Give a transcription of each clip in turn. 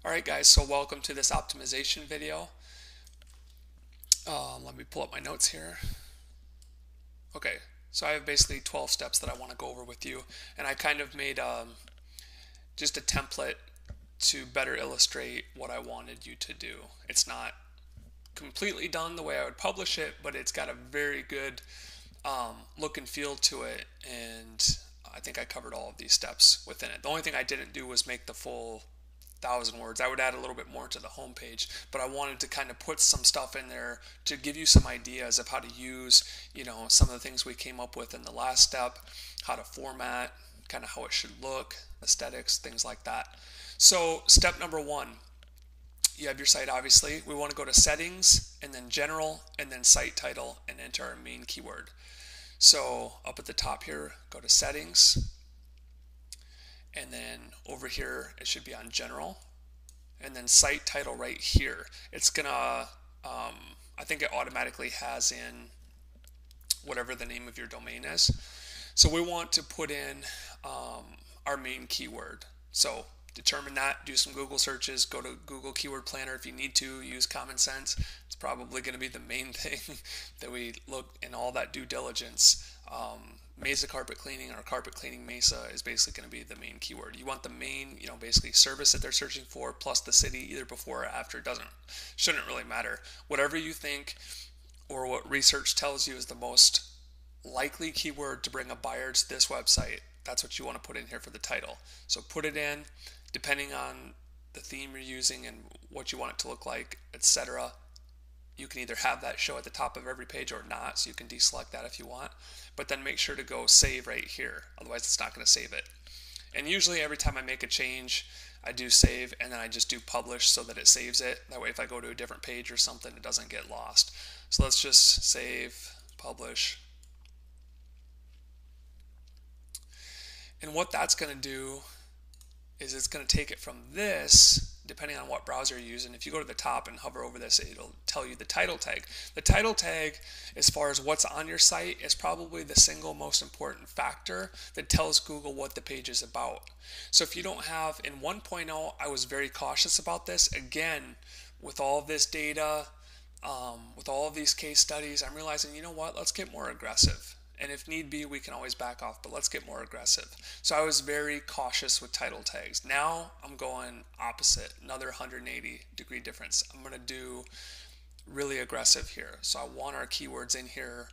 Alright guys, so welcome to this optimization video. Let me pull up my notes here. Okay, so I have basically 12 steps that I want to go over with you, and I kind of made just a template to better illustrate what I wanted you to do. It's not completely done the way I would publish it, but it's got a very good look and feel to it, and I think I covered all of these steps within it. The only thing I didn't do was make the full 1,000 words. I would add a little bit more to the homepage, but I wanted to kind of put some stuff in there to give you some ideas of how to use, some of the things we came up with in the last step, how to format, kind of how it should look, aesthetics, things like that. So step number one, you have your site, obviously. We want to go to settings and then general and then site title and enter our main keyword. So up at the top here, go to settings, and then over here it should be on general, and then site title right here. It's gonna I think it automatically has in whatever the name of your domain is. So we want to put in our main keyword. So determine that, do some Google searches, go to Google Keyword Planner if you need to, use common sense. It's probably going to be the main thing that we look in all that due diligence. Mesa carpet cleaning or carpet cleaning Mesa is basically going to be the main keyword. You want the main, basically service that they're searching for plus the city either before or after. Shouldn't really matter. Whatever you think or what research tells you is the most likely keyword to bring a buyer to this website, that's what you want to put in here for the title. So put it in depending on the theme you're using and what you want it to look like, etc. You can either have that show at the top of every page or not, so you can deselect that if you want. But then make sure to go save right here, otherwise it's not going to save it. And usually every time I make a change, I do save and then I just do publish so that it saves it. That way if I go to a different page or something, it doesn't get lost. So let's just save, publish. And what that's going to do is it's going to take it from this, depending on what browser you're using. If you go to the top and hover over this, it'll tell you the title tag. The title tag, as far as what's on your site, is probably the single most important factor that tells Google what the page is about. So if you don't have, in 1.0, I was very cautious about this. Again, with all of this data, with all of these case studies, I'm realizing, you know what, let's get more aggressive. And if need be, we can always back off, but let's get more aggressive. So I was very cautious with title tags. Now I'm going opposite, another 180-degree difference. I'm going to do really aggressive here. So I want our keywords in here.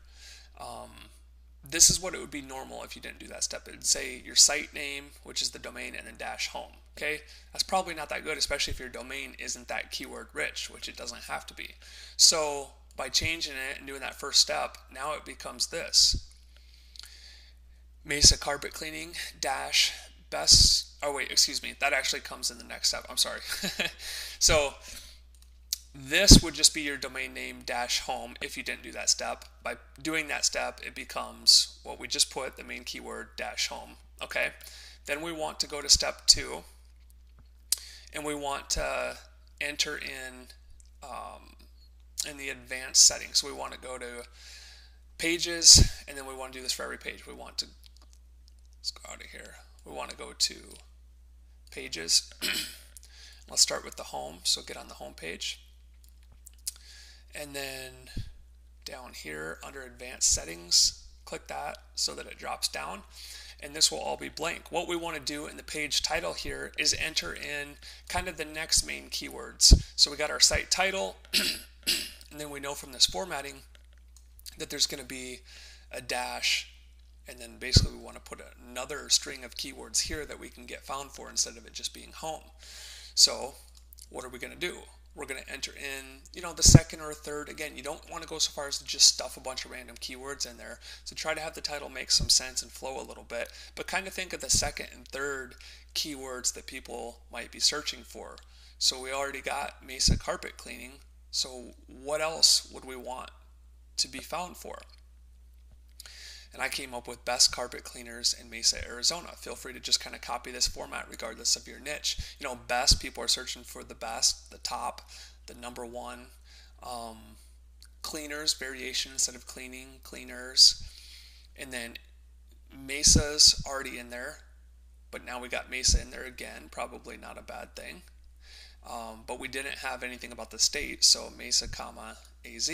This is what it would be normal if you didn't do that step. It would say your site name, which is the domain, and then dash home. Okay, that's probably not that good, especially if your domain isn't that keyword rich, which it doesn't have to be. So by changing it and doing that first step, now it becomes this. Mesa carpet cleaning dash best, oh wait, excuse me, that actually comes in the next step, I'm sorry. So this would just be your domain name dash home if you didn't do that step. By doing that step, it becomes what we just put, the main keyword dash home, okay? Then we want to go to step 2, and we want to enter in the advanced settings. So we want to go to pages, and then we want to do this for every page. We want to, let's go out of here. We want to go to pages. Let's start with the home. So get on the home page. And then down here under advanced settings, click that so that it drops down. And this will all be blank. What we want to do in the page title here is enter in kind of the next main keywords. So we got our site title, and then we know from this formatting that there's going to be a dash, and then basically we want to put another string of keywords here that we can get found for instead of it just being home. So what are we going to do? We're going to enter in, the second or third. Again, you don't want to go so far as to just stuff a bunch of random keywords in there. So try to have the title make some sense and flow a little bit, but kind of think of the second and third keywords that people might be searching for. So we already got Mesa carpet cleaning. So what else would we want to be found for? And I came up with best carpet cleaners in Mesa, Arizona. Feel free to just kind of copy this format regardless of your niche. Best, people are searching for the best, the top, the number one. Cleaners, variation instead of cleaning, cleaners. And then Mesa's already in there, but now we got Mesa in there again, probably not a bad thing. but we didn't have anything about the state, so Mesa, comma, AZ.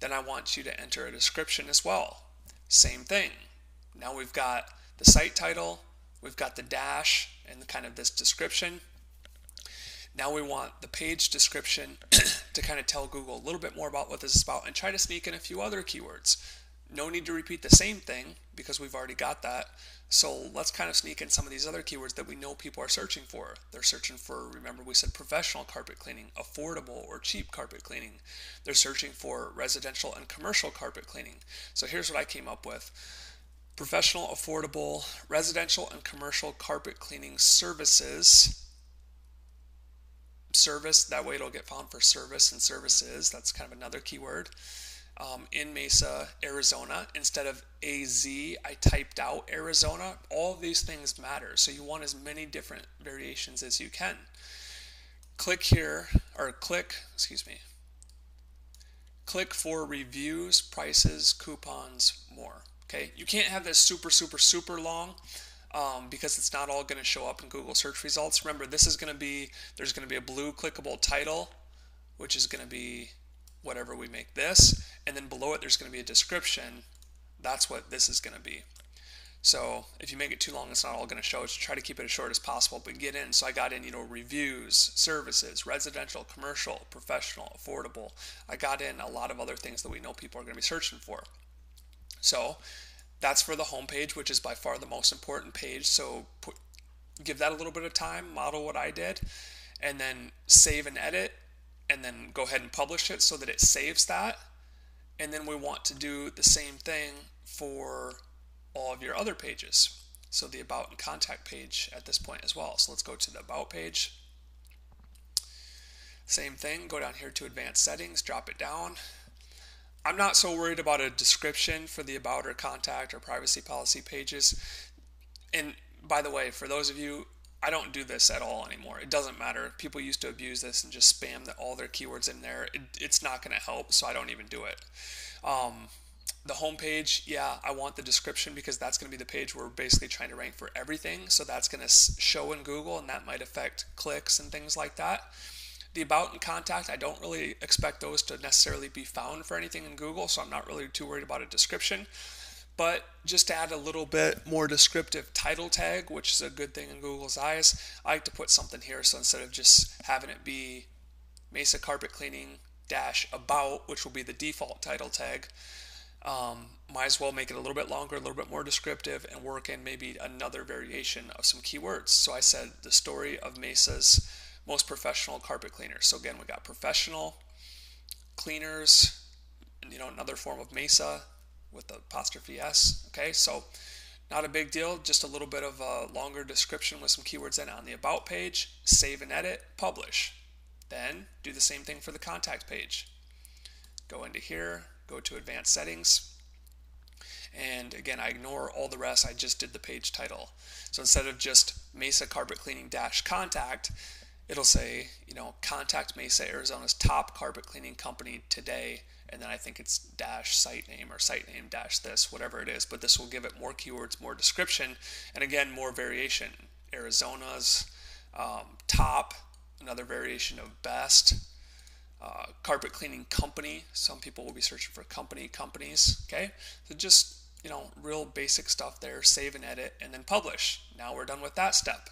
Then I want you to enter a description as well. Same thing. Now we've got the site title, we've got the dash, and kind of this description. Now we want the page description to kind of tell Google a little bit more about what this is about and try to sneak in a few other keywords. No need to repeat the same thing because we've already got that. So let's kind of sneak in some of these other keywords that we know people are searching for. They're searching for, remember we said professional carpet cleaning, affordable or cheap carpet cleaning. They're searching for residential and commercial carpet cleaning. So here's what I came up with. Professional, affordable, residential and commercial carpet cleaning services. Service, that way it'll get found for service and services. That's kind of another keyword. In Mesa, Arizona. Instead of AZ, I typed out Arizona. All of these things matter, so you want as many different variations as you can. Click here, or click for reviews, prices, coupons, more. Okay, you can't have this super long because it's not all going to show up in Google search results. Remember, this is going to be, there's going to be a blue clickable title, which is going to be whatever we make this, and then below it there's going to be a description. That's what this is going to be. So if you make it too long, it's not all going to show. So try to keep it as short as possible, but get in. So I got in, reviews, services, residential, commercial, professional, affordable. I got in a lot of other things that we know people are going to be searching for. So that's for the home page, which is by far the most important page. So give that a little bit of time, model what I did, and then save and edit, and then go ahead and publish it so that it saves that. And then we want to do the same thing for all of your other pages. So the about and contact page at this point as well. So let's go to the about page. Same thing, go down here to advanced settings, drop it down. I'm not so worried about a description for the about or contact or privacy policy pages. And by the way, for those of you, I don't do this at all anymore. It doesn't matter. People used to abuse this and just spam all their keywords in there. It's not going to help, so I don't even do it. The home page, yeah, I want the description because that's going to be the page where we're basically trying to rank for everything. So that's going to show in Google, and that might affect clicks and things like that. The about and contact, I don't really expect those to necessarily be found for anything in Google, so I'm not really too worried about a description. But just to add a little bit more descriptive title tag, which is a good thing in Google's eyes, I like to put something here. So instead of just having it be Mesa Carpet Cleaning -about, which will be the default title tag, might as well make it a little bit longer, a little bit more descriptive, and work in maybe another variation of some keywords. So I said the story of Mesa's most professional carpet cleaners. So again, we got professional cleaners, another form of Mesa with the apostrophe S. Okay, so not a big deal, just a little bit of a longer description with some keywords in on the about page. Save and edit, publish. Then do the same thing for the contact page. Go into here, go to advanced settings, and again, I ignore all the rest. I just did the page title. So instead of just Mesa Carpet Cleaning -contact, it'll say, contact Mesa, Arizona's top carpet cleaning company today. And then I think it's -site name or site name -this, whatever it is. But this will give it more keywords, more description, and again, more variation. Arizona's top, another variation of best. Carpet cleaning company. Some people will be searching for companies. Okay, so just real basic stuff there. Save and edit, and then publish. Now we're done with that step.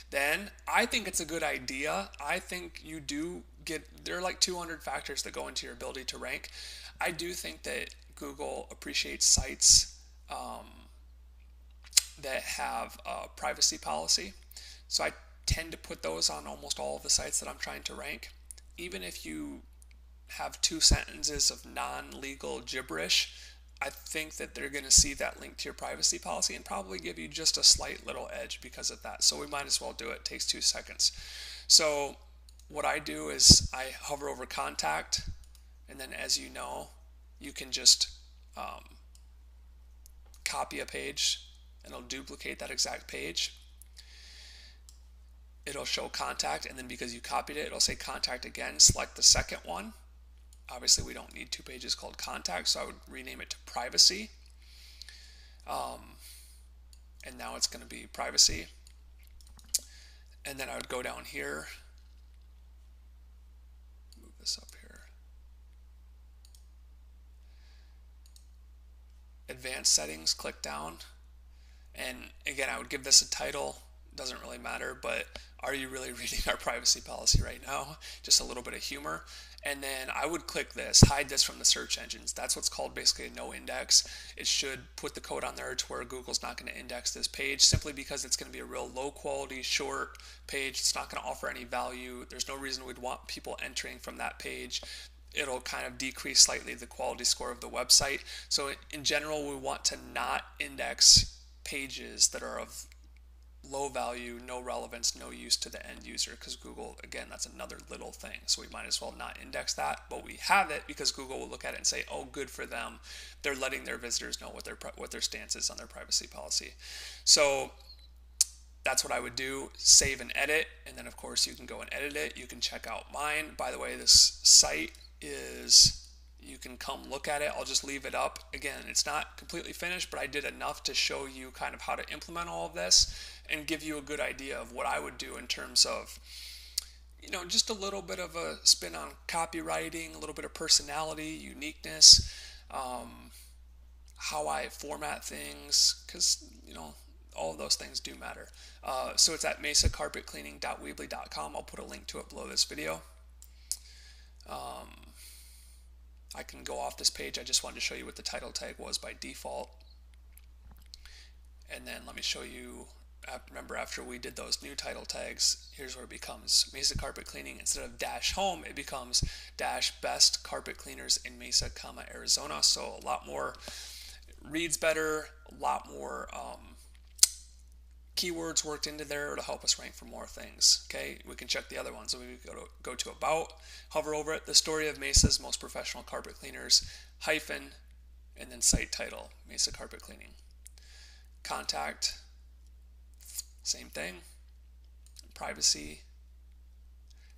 Then I think it's a good idea. I think you do there are like 200 factors that go into your ability to rank. I do think that Google appreciates sites that have a privacy policy. So I tend to put those on almost all of the sites that I'm trying to rank. Even if you have 2 sentences of non-legal gibberish, I think that they're going to see that link to your privacy policy and probably give you just a slight little edge because of that. So we might as well do it. It takes 2 seconds. So what I do is I hover over contact, and then as you know, you can just copy a page and it'll duplicate that exact page. It'll show contact, and then because you copied it, it'll say contact again. Select the second one. Obviously, we don't need 2 pages called contact, so I would rename it to privacy. And now it's going to be privacy. and then I would go down here, move this up here, advanced settings, click down, and again I would give this a title. Doesn't really matter, but are you really reading our privacy policy right now? Just a little bit of humor. And then I would click this, hide this from the search engines. That's what's called basically a no index. It should put the code on there to where Google's not going to index this page, simply because it's going to be a real low quality, short page. It's not going to offer any value. There's no reason we'd want people entering from that page. It'll kind of decrease slightly the quality score of the website. So in general, we want to not index pages that are of low value, no relevance, no use to the end user, because Google, again, that's another little thing. So we might as well not index that, but we have it because Google will look at it and say, oh, good for them. They're letting their visitors know what their stance is on their privacy policy. So that's what I would do. Save and edit, and then of course you can go and edit it. You can check out mine. By the way, this site is, you can come look at it. I'll just leave it up. Again, it's not completely finished, but I did enough to show you kind of how to implement all of this and give you a good idea of what I would do in terms of, you know, just a little bit of a spin on copywriting, a little bit of personality, uniqueness, how I format things, because, you know, all of those things do matter. So it's at mesacarpetcleaning.weebly.com. I'll put a link to it below this video. I can go off this page. I just wanted to show you what the title tag was by default. And then let me show you, remember after we did those new title tags, here's where it becomes Mesa Carpet Cleaning. Instead of dash home, it becomes dash best carpet cleaners in Mesa, Arizona. So a lot more, reads better, a lot more keywords worked into there to help us rank for more things. Okay, we can check the other ones. So we go to about, hover over it, the story of Mesa's most professional carpet cleaners, hyphen, and then site title, Mesa Carpet Cleaning. Contact, same thing. Privacy,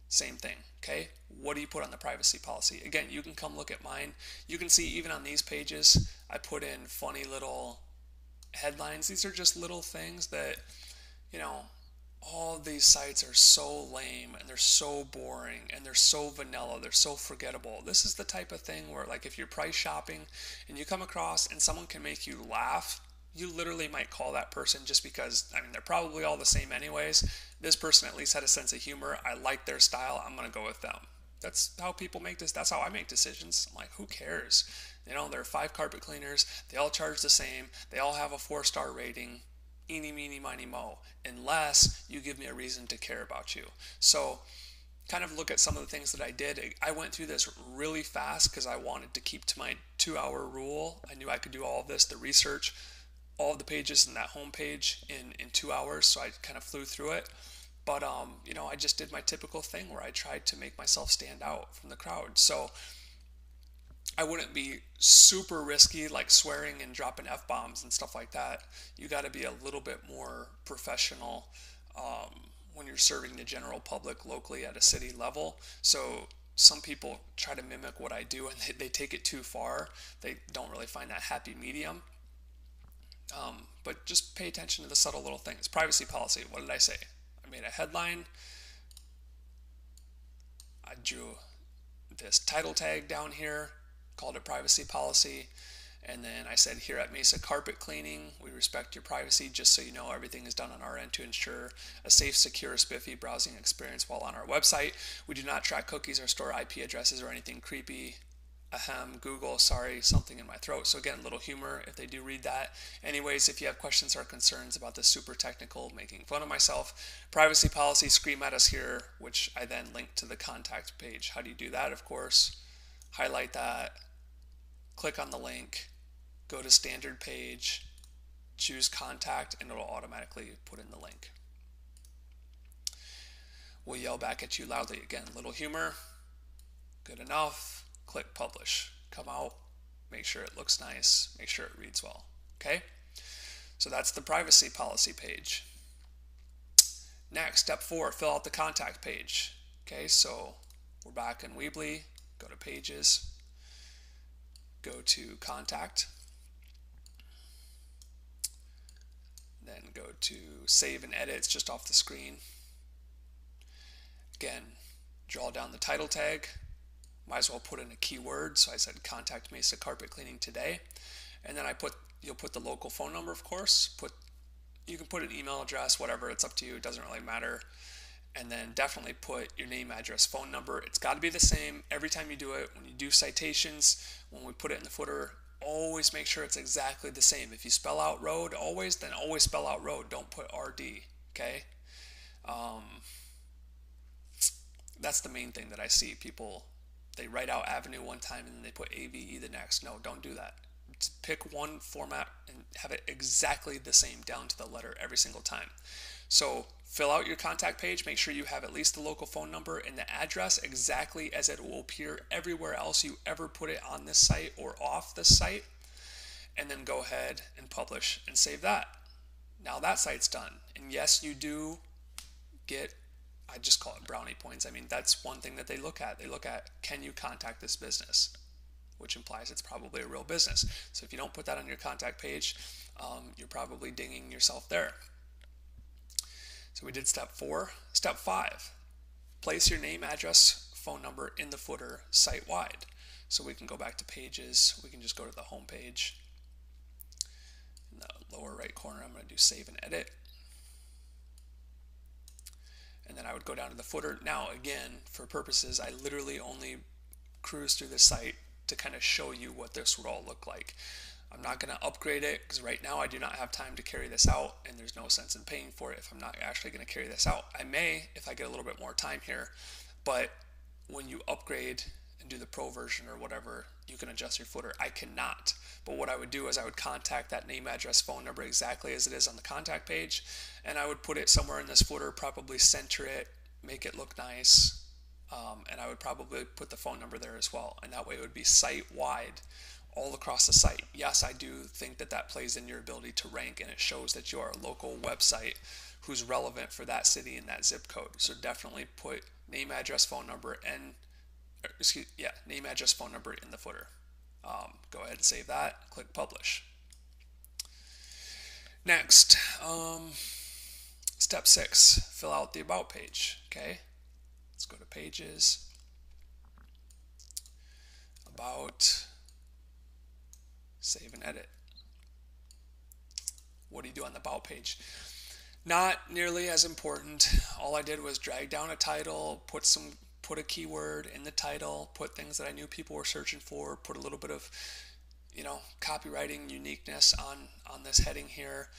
same thing. Okay, what do you put on the privacy policy? Again, you can come look at mine. You can see even on these pages, I put in funny little headlines. These are just little things that, you know, all these sites are so lame and they're so boring and they're so vanilla, they're so forgettable. This is the type of thing where, like, if you're price shopping and you come across and someone can make you laugh, you literally might call that person, just because, I mean, they're probably all the same anyways. This person at least had a sense of humor. I like their style. I'm going to go with them. That's how people make this. That's how I make decisions. I'm like, who cares? You know, there are 5 carpet cleaners. They all charge the same. They all have a 4-star rating. Eeny, meeny, miny, mo. Unless you give me a reason to care about you. So kind of look at some of the things that I did. I went through this really fast because I wanted to keep to my 2-hour rule. I knew I could do all of this, the research, all of the pages in that home page in 2 hours. So I kind of flew through it. But, you know, I just did my typical thing where I tried to make myself stand out from the crowd. So I wouldn't be super risky, like swearing and dropping F-bombs and stuff like that. You got to be a little bit more professional when you're serving the general public locally at a city level. So some people try to mimic what I do and they take it too far. They don't really find that happy medium. But just pay attention to the subtle little things. Privacy policy, what did I say? I made a headline. I drew this title tag down here, called it privacy policy. And then I said, here at Mesa Carpet Cleaning, we respect your privacy. Just so you know, everything is done on our end to ensure a safe, secure, spiffy browsing experience while on our website. We do not track cookies or store IP addresses or anything creepy. Ahem, Google, sorry, something in my throat. So again, a little humor if they do read that. Anyways, if you have questions or concerns about this super technical, making fun of myself, privacy policy, scream at us here, which I then link to the contact page. How do you do that? Of course, highlight that, click on the link, go to standard page, choose contact, and it'll automatically put in the link. We'll yell back at you loudly. Again, little humor, good enough. Click publish, come out, make sure it looks nice, make sure it reads well. Okay, so that's the privacy policy page. Next, step 4, fill out the contact page. Okay, so we're back in Weebly, go to pages, go to contact, then go to save and edit. It's just off the screen. Again, draw down the title tag. Might as well put in a keyword. So I said contact Mesa Carpet Cleaning today. And then you'll put the local phone number, of course. You can put an email address, whatever, it's up to you, it doesn't really matter. And then definitely put your name, address, phone number. It's got to be the same every time you do it. When you do citations, when we put it in the footer, always make sure it's exactly the same. If you spell out road, then always spell out road. Don't put RD, okay? That's the main thing that I see. People, they write out avenue one time and then they put AVE the next. No, don't do that. Just pick one format and have it exactly the same down to the letter every single time. So fill out your contact page, make sure you have at least the local phone number and the address exactly as it will appear everywhere else you ever put it on this site or off this site, and then go ahead and publish and save that. Now that site's done. And yes, you do get, I just call it brownie points. I mean, that's one thing that they look at. They look at, can you contact this business? Which implies it's probably a real business. So if you don't put that on your contact page, you're probably dinging yourself there. So we did step 4. Step 5, place your name, address, phone number in the footer site-wide. So we can go back to pages. We can just go to the home page. In the lower right corner, I'm going to do save and edit. And then I would go down to the footer. Now, again, for purposes, I literally only cruise through the site to kind of show you what this would all look like. I'm not going to upgrade it because right now I do not have time to carry this out, and there's no sense in paying for it if I'm not actually going to carry this out. I may if I get a little bit more time here, but when you upgrade and do the pro version or whatever, you can adjust your footer. I cannot. But what I would do is I would contact that name, address, phone number exactly as it is on the contact page, and I would put it somewhere in this footer, probably center it, make it look nice, and I would probably put the phone number there as well, and that way it would be site-wide all across the site. Yes, I do think that that plays in your ability to rank, and it shows that you are a local website who's relevant for that city and that zip code. So definitely put name, address, phone number, and name, address, phone number in the footer. Go ahead and save that. Click publish. Next, step 6, fill out the about page. Okay, let's go to pages, about, save and edit. What do you do on the about page? Not nearly as important. All I did was drag down a title, put a keyword in the title, put things that I knew people were searching for, put a little bit of, copywriting uniqueness on this heading here.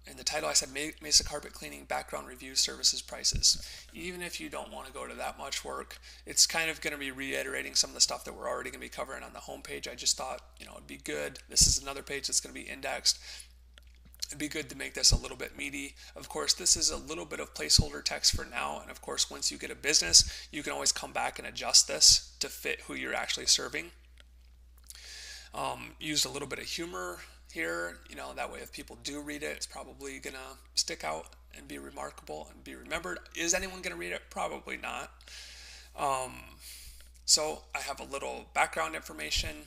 In the title I said Mesa Carpet Cleaning Background Review Services Prices. Even if you don't want to go to that much work, it's kind of going to be reiterating some of the stuff that we're already going to be covering on the home page. I just thought, it'd be good. This is another page that's going to be indexed. It'd be good to make this a little bit meaty. Of course, this is a little bit of placeholder text for now, and of course, once you get a business, you can always come back and adjust this to fit who you're actually serving. Used a little bit of humor here, that way if people do read it, it's probably gonna stick out and be remarkable and be remembered. Is anyone gonna read it? Probably not. So I have a little background information.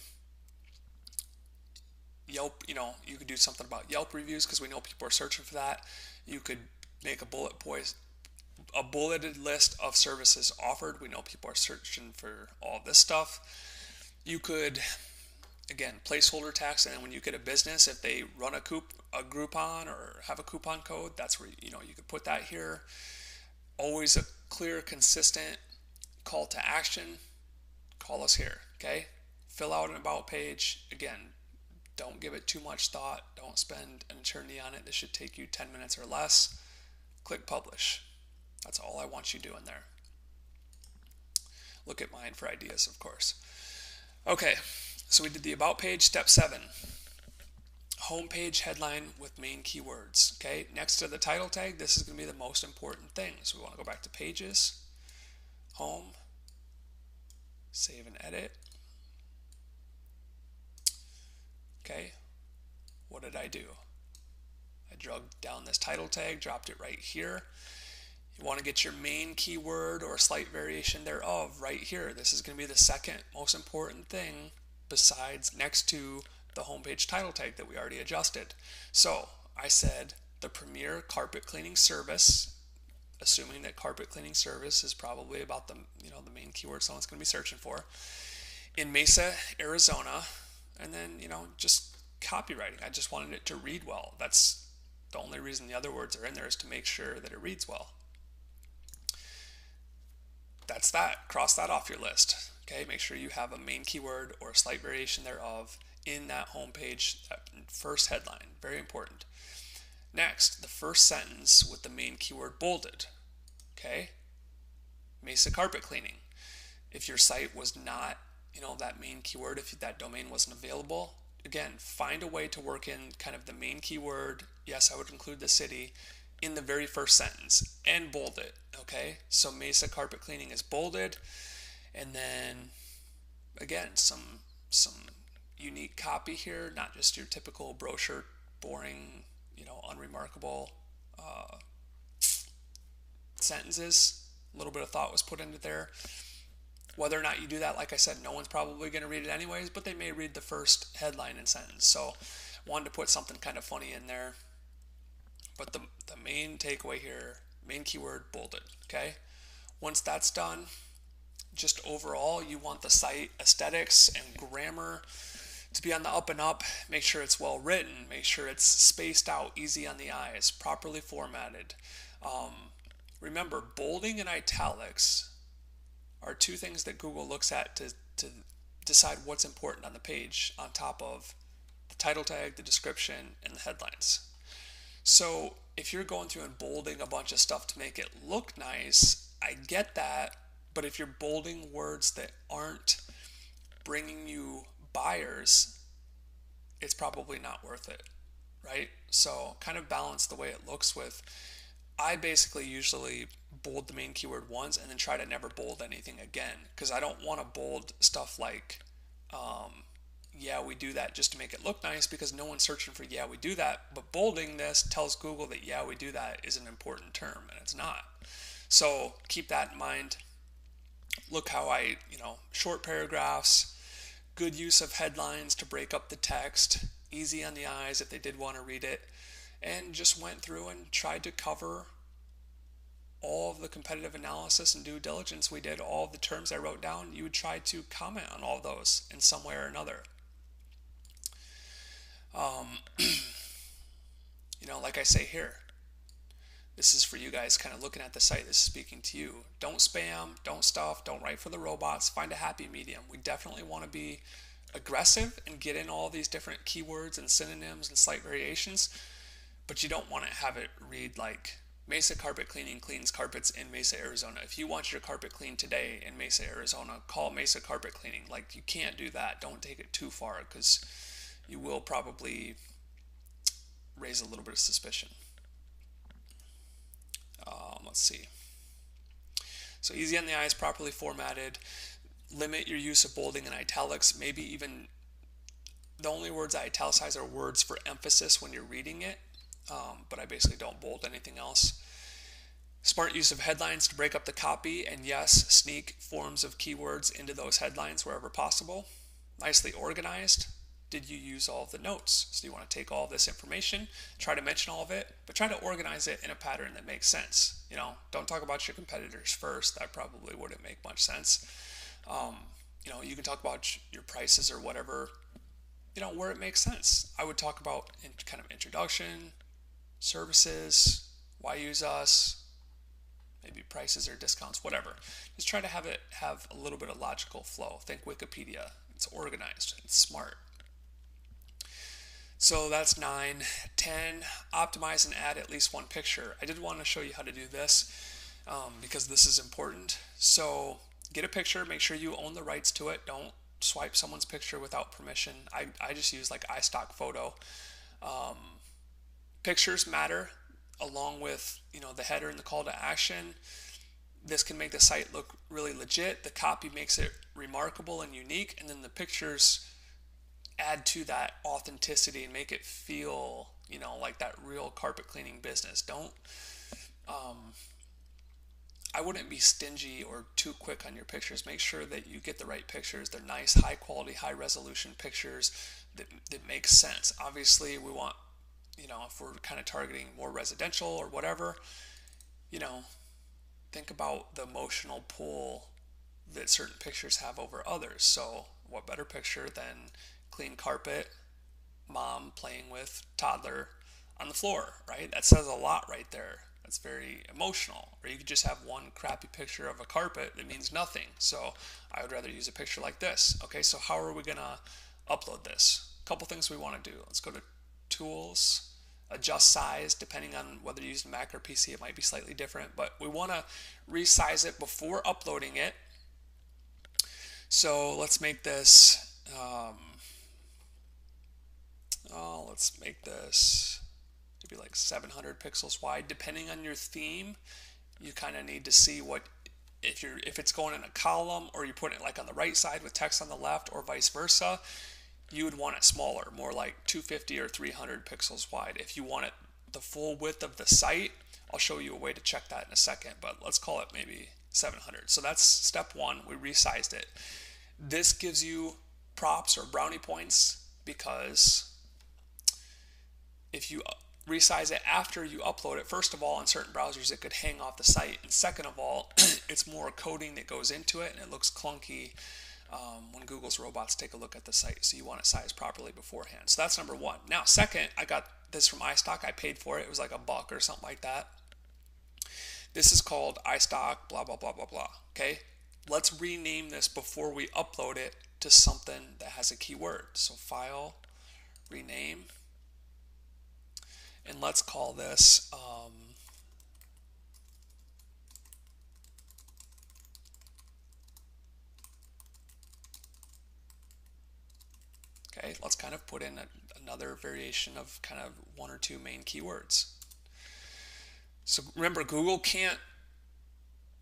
Yelp, you could do something about Yelp reviews because we know people are searching for that. You could make a bulleted list of services offered. We know people are searching for all this stuff. You could, again, placeholder text, and then when you get a business, if they run a Groupon or have a coupon code, that's where you could put that here. Always a clear, consistent call to action. Call us here, okay? Fill out an about page. Again, don't give it too much thought. Don't spend an eternity on it. This should take you 10 minutes or less. Click publish. That's all I want you doing there. Look at mine for ideas, of course. Okay, so we did the about page. Step 7. Home page headline with main keywords. Okay, next to the title tag, this is going to be the most important thing. So we want to go back to pages, home, save and edit. Okay, what did I do? I drug down this title tag, dropped it right here. You want to get your main keyword or a slight variation thereof right here. This is going to be the second most important thing besides next to the homepage title tag that we already adjusted. So I said the premier carpet cleaning service, assuming that carpet cleaning service is probably about the the main keyword someone's going to be searching for, in Mesa, Arizona, and then just copywriting. I just wanted it to read well. That's the only reason the other words are in there, is to make sure that it reads well. That's that. Cross that off your list. Okay, make sure you have a main keyword or a slight variation thereof in that homepage, that first headline. Very important. Next, the first sentence with the main keyword bolded. Okay, Mesa carpet cleaning. If your site was not, that main keyword, if that domain wasn't available, again, find a way to work in kind of the main keyword. Yes, I would include the city in the very first sentence and bold it. Okay, so Mesa carpet cleaning is bolded, and then again, some unique copy here, not just your typical brochure, boring, unremarkable sentences. A little bit of thought was put into there. Whether or not you do that, like I said, no one's probably going to read it anyways, but they may read the first headline and sentence. So wanted to put something kind of funny in there. But the main takeaway here, main keyword bolded. Okay, once that's done, just overall, you want the site aesthetics and grammar to be on the up and up. Make sure it's well written. Make sure it's spaced out, easy on the eyes, properly formatted. Remember, bolding and italics are two things that Google looks at to decide what's important on the page, on top of the title tag, the description, and the headlines. So if you're going through and bolding a bunch of stuff to make it look nice, I get that. But if you're bolding words that aren't bringing you buyers, it's probably not worth it, right? So kind of balance the way it looks with. I basically usually bold the main keyword once and then try to never bold anything again, because I don't want to bold stuff like yeah, we do that, just to make it look nice, because no one's searching for yeah, we do that. But bolding this tells Google that yeah, we do that is an important term, and it's not. So keep that in mind. Look how I, short paragraphs, good use of headlines to break up the text, easy on the eyes if they did want to read it, and just went through and tried to cover all of the competitive analysis and due diligence we did, all of the terms I wrote down. You would try to comment on all of those in some way or another. Like I say here, this is for you guys kind of looking at the site. This is speaking to you. Don't spam, don't stuff, don't write for the robots. Find a happy medium. We definitely want to be aggressive and get in all these different keywords and synonyms and slight variations, but you don't want to have it read like Mesa Carpet Cleaning cleans carpets in Mesa, Arizona. If you want your carpet cleaned today in Mesa, Arizona, call Mesa Carpet Cleaning. Like, you can't do that. Don't take it too far, because you will probably raise a little bit of suspicion. Let's see. So easy on the eyes, properly formatted. Limit your use of bolding and italics. Maybe even the only words I italicize are words for emphasis when you're reading it, but I basically don't bold anything else. Smart use of headlines to break up the copy, and yes, sneak forms of keywords into those headlines wherever possible. Nicely organized. Did you use all of the notes? So you want to take all of this information, try to mention all of it, but try to organize it in a pattern that makes sense. Don't talk about your competitors first. That probably wouldn't make much sense. You can talk about your prices or whatever, where it makes sense. I would talk about in kind of introduction, services, why use us, maybe prices or discounts, whatever. Just try to have it have a little bit of logical flow. Think Wikipedia. It's organized. It's smart. So that's 9. 10, optimize and add at least one picture. I did want to show you how to do this because this is important. So get a picture, make sure you own the rights to it. Don't swipe someone's picture without permission. I just use like iStock photo. Pictures matter, along with the header and the call to action. This can make the site look really legit. The copy makes it remarkable and unique, and then the pictures add to that authenticity and make it feel like that real carpet cleaning business. I wouldn't be stingy or too quick on your pictures. Make sure that you get the right pictures. They're nice, high quality, high resolution pictures that make sense. Obviously we want, if we're kind of targeting more residential or whatever, think about the emotional pull that certain pictures have over others. So what better picture than clean carpet, mom playing with toddler on the floor, right? That says a lot right there. That's very emotional. Or you could just have one crappy picture of a carpet that means nothing. So I would rather use a picture like this. Okay, so how are we gonna upload this? A couple things we want to do. Let's go to Tools, adjust size. Depending on whether you use Mac or PC, it might be slightly different, but we want to resize it before uploading it. So let's make this let's make this maybe like 700 pixels wide. Depending on your theme, you kind of need to see what, if it's going in a column or you put it like on the right side with text on the left or vice versa, you would want it smaller, more like 250 or 300 pixels wide. If you want it the full width of the site, I'll show you a way to check that in a second, but let's call it maybe 700. So that's step one, we resized it. This gives you props or brownie points because if you resize it after you upload it, first of all, in certain browsers it could hang off the site, and second of all, it's more coding that goes into it and it looks clunky when Google's robots take a look at the site, so you want it sized properly beforehand. So that's number one. Now second, I got this from iStock. I paid for it. It was like $1 or something like that. This is called iStock blah blah blah blah blah. Okay, let's rename this before we upload it to something that has a keyword. So file, rename, and let's call this okay, let's kind of put in another variation of kind of one or two main keywords. So remember, Google can't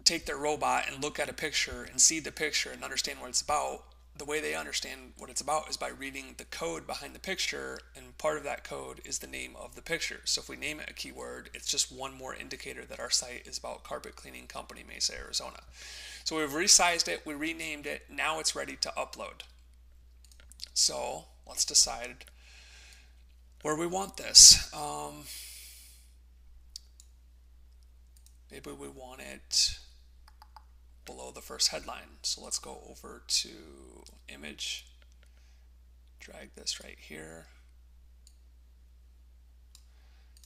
take their robot and look at a picture and see the picture and understand what it's about. The way they understand what it's about is by reading the code behind the picture, and part of that code is the name of the picture. So if we name it a keyword, it's just one more indicator that our site is about carpet cleaning company, Mesa, Arizona. So we've resized it, we renamed it, now it's ready to upload. So let's decide where we want this. Maybe we want it below the first headline. So let's go over to image, drag this right here,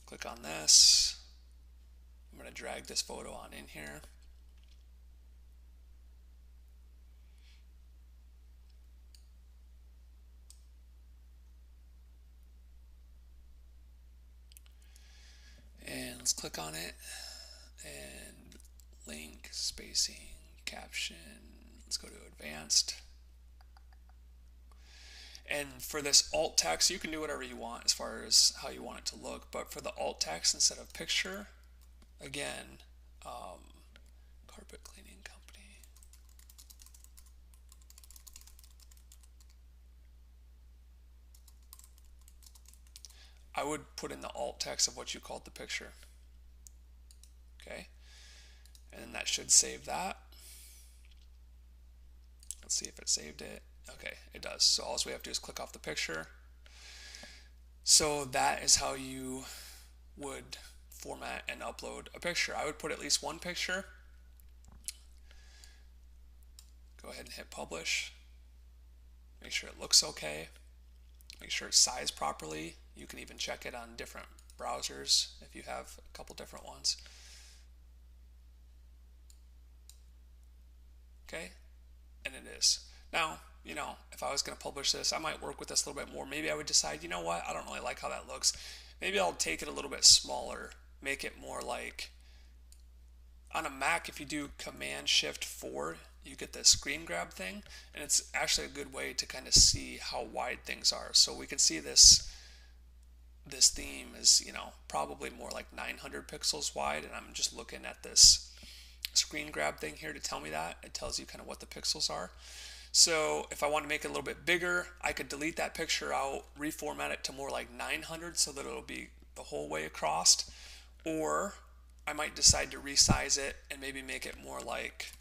click on this. I'm going to drag this photo on in here. And let's click on it, and link, spacing, caption, let's go to advanced. And for this alt text, you can do whatever you want as far as how you want it to look, but for the alt text instead of picture, again, carpet cleaning company. I would put in the alt text of what you called the picture. Okay, and then that should save that. Let's see if it saved it. Okay, it does. So all we have to do is click off the picture. So that is how you would format and upload a picture. I would put at least one picture. Go ahead and hit publish. Make sure it looks okay. Make sure it's sized properly. You can even check it on different browsers if you have a couple different ones. Okay, and it is. Now, you know, if I was going to publish this, I might work with this a little bit more. Maybe I would decide, you know what, I don't really like how that looks. Maybe I'll take it a little bit smaller, make it more like, on a Mac, if you do Command-Shift-4, you get the screen grab thing, and it's actually a good way to kind of see how wide things are. So we can see this theme is, you know, probably more like 900 pixels wide, and I'm just looking at this screen grab thing here to tell me that. It tells you kind of what the pixels are. So if I want to make it a little bit bigger, I could delete that picture out, reformat it to more like 900 so that it'll be the whole way across, or I might decide to resize it and maybe make it more like,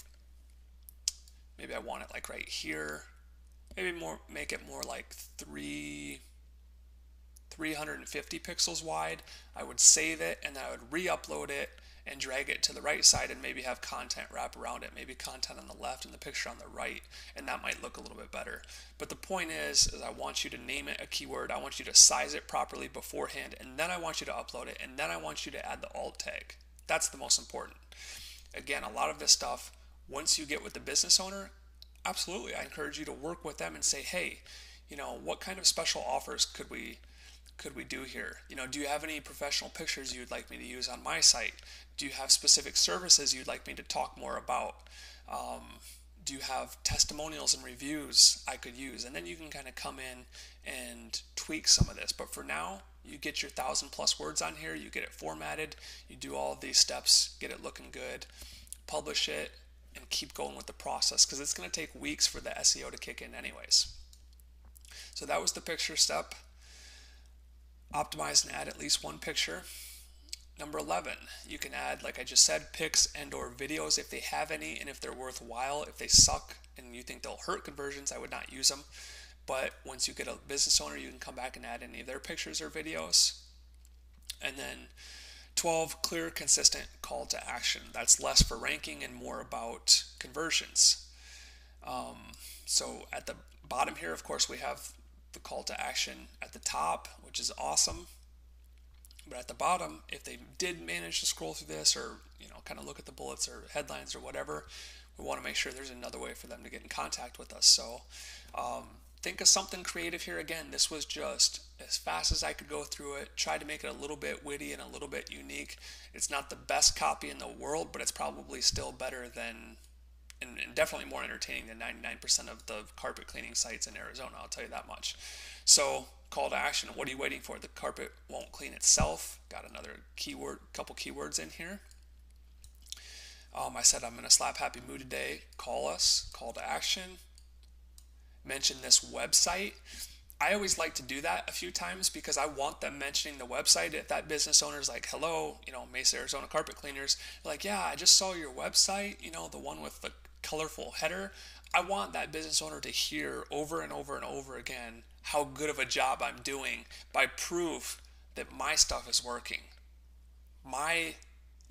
maybe I want it like right here, maybe make it more like 350 pixels wide. I would save it and I would re-upload it, and drag it to the right side and maybe have content wrap around it, maybe content on the left and the picture on the right, and that might look a little bit better. But the point is I want you to name it a keyword, I want you to size it properly beforehand, and then I want you to upload it, and then I want you to add the alt tag. That's the most important. Again, a lot of this stuff, once you get with the business owner, absolutely, I encourage you to work with them and say, hey, what kind of special offers could we do here? Do you have any professional pictures you'd like me to use on my site? Do you have specific services you'd like me to talk more about? Do you have testimonials and reviews I could use? And then you can kind of come in and tweak some of this. But for now, you get your 1,000+ words on here, you get it formatted, you do all of these steps, get it looking good, publish it, and keep going with the process, because it's going to take weeks for the SEO to kick in anyways. So that was the picture step. Optimize and add at least one picture. Number 11, you can add, like I just said, pics and or videos if they have any, and if they're worthwhile. If they suck and you think they'll hurt conversions, I would not use them. But once you get a business owner, you can come back and add any of their pictures or videos. And then 12, clear, consistent call to action. That's less for ranking and more about conversions. So at the bottom here, of course, we have the call to action at the top, which is awesome. But at the bottom, if they did manage to scroll through this, or kind of look at the bullets or headlines or whatever, we want to make sure there's another way for them to get in contact with us. So think of something creative here. Again, this was just as fast as I could go through it. Try to make it a little bit witty and a little bit unique. It's not the best copy in the world, but it's probably still better than, and definitely more entertaining than 99% of the carpet cleaning sites in Arizona, I'll tell you that much. So call to action, what are you waiting for? The carpet won't clean itself. Got another couple keywords in here. I said I'm in a slap happy mood today. Call us, call to action. Mention this website. I always like to do that a few times because I want them mentioning the website. If that business owner is like, hello, Mesa, Arizona Carpet Cleaners, like, yeah, I just saw your website, the one with the colorful header. I want that business owner to hear over and over and over again how good of a job I'm doing by proof that my stuff is working. My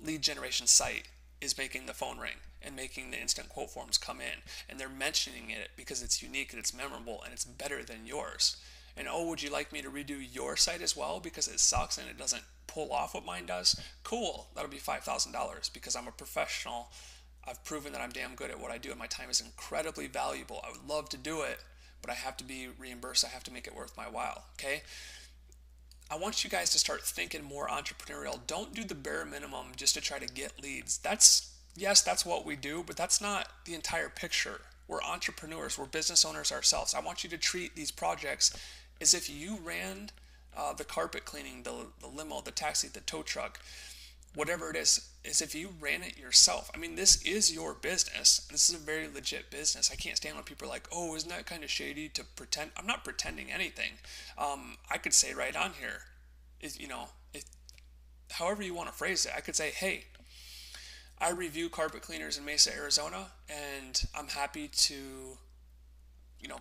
lead generation site is making the phone ring and making the instant quote forms come in, and they're mentioning it because it's unique and it's memorable and it's better than yours. And oh, would you like me to redo your site as well because it sucks and it doesn't pull off what mine does? Cool, that'll be $5,000 because I'm a professional. I've proven that I'm damn good at what I do, and my time is incredibly valuable. I would love to do it, but I have to be reimbursed. I have to make it worth my while, okay? I want you guys to start thinking more entrepreneurial. Don't do the bare minimum just to try to get leads. Yes, that's what we do, but that's not the entire picture. We're entrepreneurs. We're business owners ourselves. I want you to treat these projects as if you ran the carpet cleaning, the limo, the taxi, the tow truck, whatever it is, as if you ran it yourself. I mean, this is your business. This is a very legit business. I can't stand when people are like, oh, isn't that kind of shady to pretend? I'm not pretending anything. I could say right on here, however you want to phrase it, I could say, hey, I review carpet cleaners in Mesa, Arizona, and I'm happy to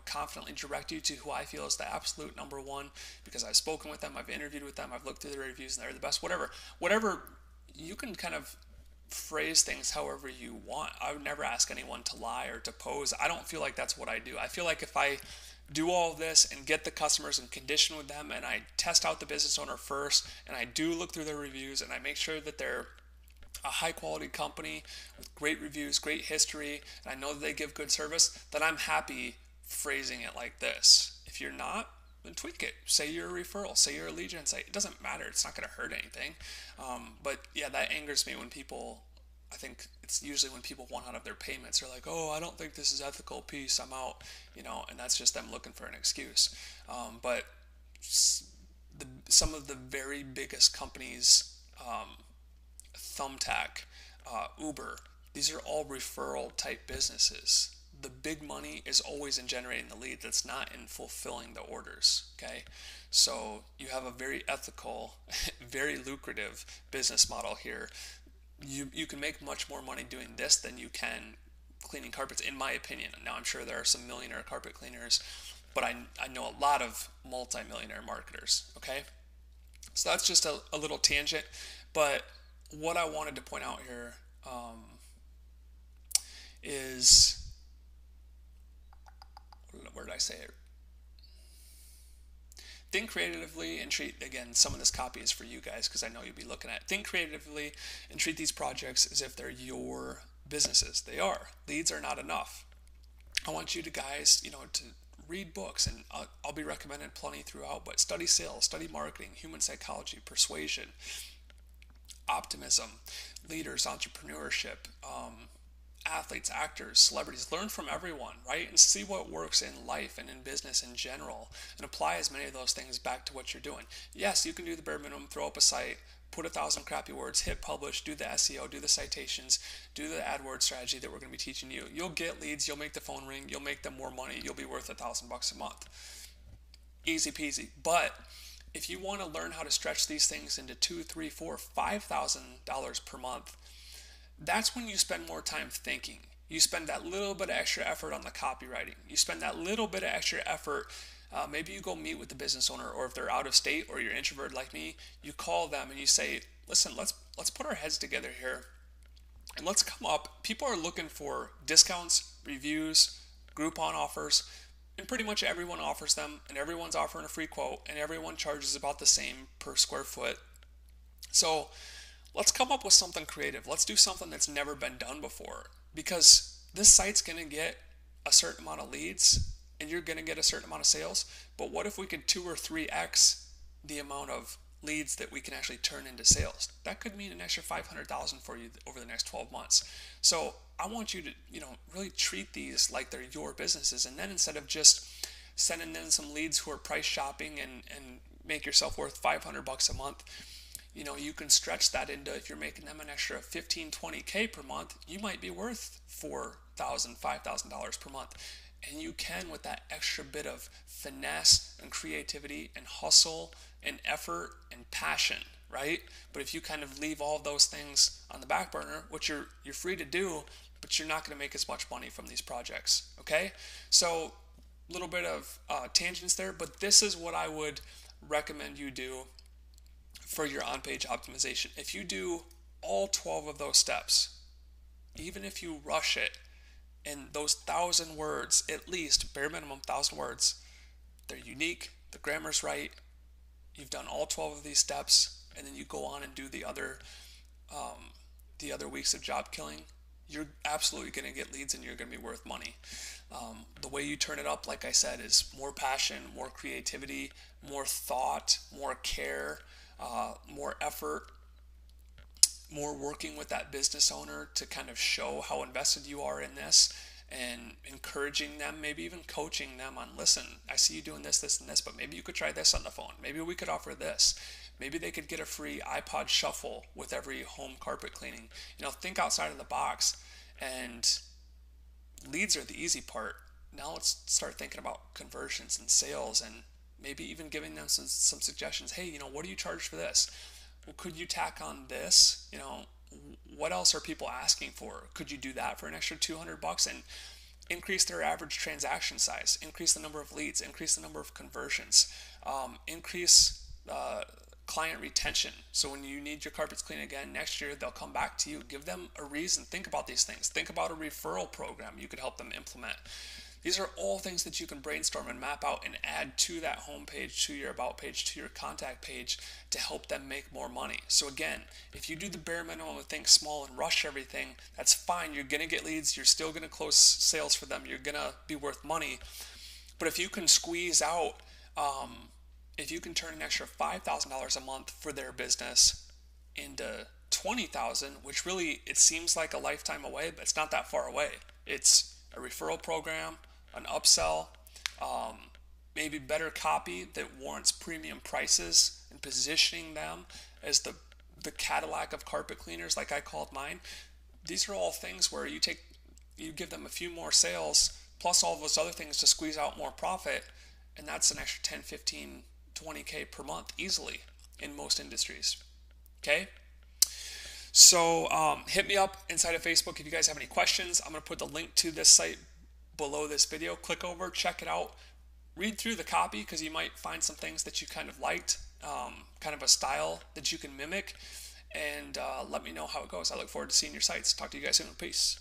confidently direct you to who I feel is the absolute number one because I've spoken with them, I've interviewed with them, I've looked through the reviews, and they're the best. Whatever, you can kind of phrase things however you want. I would never ask anyone to lie or to pose. I don't feel like that's what I do. I feel like if I do all of this and get the customers and condition with them, and I test out the business owner first, and I do look through their reviews, and I make sure that they're a high quality company with great reviews, great history, and I know that they give good service, then I'm happy phrasing it like this. If you're not, then tweak it. Say you're a referral, say you're a lead gen site. It doesn't matter, it's not going to hurt anything. But yeah, that angers me when people, I think it's usually when people want out of their payments, they're like, oh, I don't think this is ethical, peace, I'm out, and that's just them looking for an excuse. But some of the very biggest companies, Thumbtack, Uber, these are all referral type businesses. The big money is always in generating the lead. That's not in fulfilling the orders, okay? So you have a very ethical, very lucrative business model here. You can make much more money doing this than you can cleaning carpets, in my opinion. Now, I'm sure there are some millionaire carpet cleaners, but I know a lot of multi-millionaire marketers, okay? So that's just a little tangent, but what I wanted to point out here is, where did I say it? Think creatively and treat, again, some of this copy is for you guys because I know you'll be looking at it. Think creatively and treat these projects as if they're your businesses. They are. Leads are not enough. I want you to guys, to read books, and I'll be recommending plenty throughout, but study sales, study marketing, human psychology, persuasion, optimism, leaders, entrepreneurship, athletes, actors, celebrities. Learn from everyone, right? And see what works in life and in business in general, and apply as many of those things back to what you're doing. Yes, you can do the bare minimum, throw up a site, put 1,000 crappy words, hit publish, do the SEO, do the citations, do the AdWords strategy that we're going to be teaching you. You'll get leads, you'll make the phone ring, you'll make them more money, you'll be worth $1,000 a month. Easy peasy. But if you want to learn how to stretch these things into $2,000, $3,000, $4,000, $5,000 per month, that's when you spend more time thinking. You spend that little bit of extra effort on the copywriting. You spend that little bit of extra effort. Maybe you go meet with the business owner, or if they're out of state or you're introverted like me, you call them and you say, listen, let's put our heads together here and let's come up. People are looking for discounts, reviews, Groupon offers, and pretty much everyone offers them, and everyone's offering a free quote, and everyone charges about the same per square foot. So let's come up with something creative. Let's do something that's never been done before, because this site's going to get a certain amount of leads and you're going to get a certain amount of sales. But what if we could 2 or 3x the amount of leads that we can actually turn into sales? That could mean an extra $500,000 for you over the next 12 months. So I want you to, really treat these like they're your businesses. And then instead of just sending in some leads who are price shopping and make yourself worth $500 a month, you can stretch that into, if you're making them an extra 15, 20K per month, you might be worth $4,000, $5,000 per month. And you can, with that extra bit of finesse and creativity and hustle and effort and passion, right? But if you kind of leave all of those things on the back burner, which you're free to do, but you're not going to make as much money from these projects, okay? So a little bit of tangents there, but this is what I would recommend you do for your on-page optimization. If you do all 12 of those steps, even if you rush it, and those 1,000 words, at least, bare minimum 1,000 words, they're unique, the grammar's right, you've done all 12 of these steps, and then you go on and do the other weeks of job killing, you're absolutely going to get leads and you're going to be worth money. The way you turn it up, like I said, is more passion, more creativity, more thought, more care, more effort, more working with that business owner to kind of show how invested you are in this, and encouraging them, maybe even coaching them on, listen, I see you doing this, this, and this, but maybe you could try this on the phone. Maybe we could offer this. Maybe they could get a free iPod shuffle with every home carpet cleaning. Think outside of the box. And leads are the easy part. Now let's start thinking about conversions and sales, and maybe even giving them some suggestions. Hey, what do you charge for this? Well, could you tack on this? What else are people asking for? Could you do that for an extra $200 and increase their average transaction size, increase the number of leads, increase the number of conversions, increase client retention? So when you need your carpets clean again next year, they'll come back to you. Give them a reason. Think about these things. Think about a referral program you could help them implement. These are all things that you can brainstorm and map out and add to that home page, to your about page, to your contact page, to help them make more money. So again, if you do the bare minimum and think small and rush everything, that's fine. You're going to get leads. You're still going to close sales for them. You're going to be worth money. But if you can squeeze out, if you can turn an extra $5,000 a month for their business into $20,000, which really, it seems like a lifetime away, but it's not that far away. It's a referral program, an upsell, maybe better copy that warrants premium prices, and positioning them as the Cadillac of carpet cleaners, like I called mine. These are all things where you give them a few more sales plus all those other things to squeeze out more profit, and that's an extra 10, 15, 20K per month easily in most industries. Okay? So hit me up inside of Facebook if you guys have any questions. I'm going to put the link to this site below this video. Click over, check it out, read through the copy, because you might find some things that you kind of liked, kind of a style that you can mimic, and let me know how it goes. I look forward to seeing your sites. Talk to you guys soon. Peace.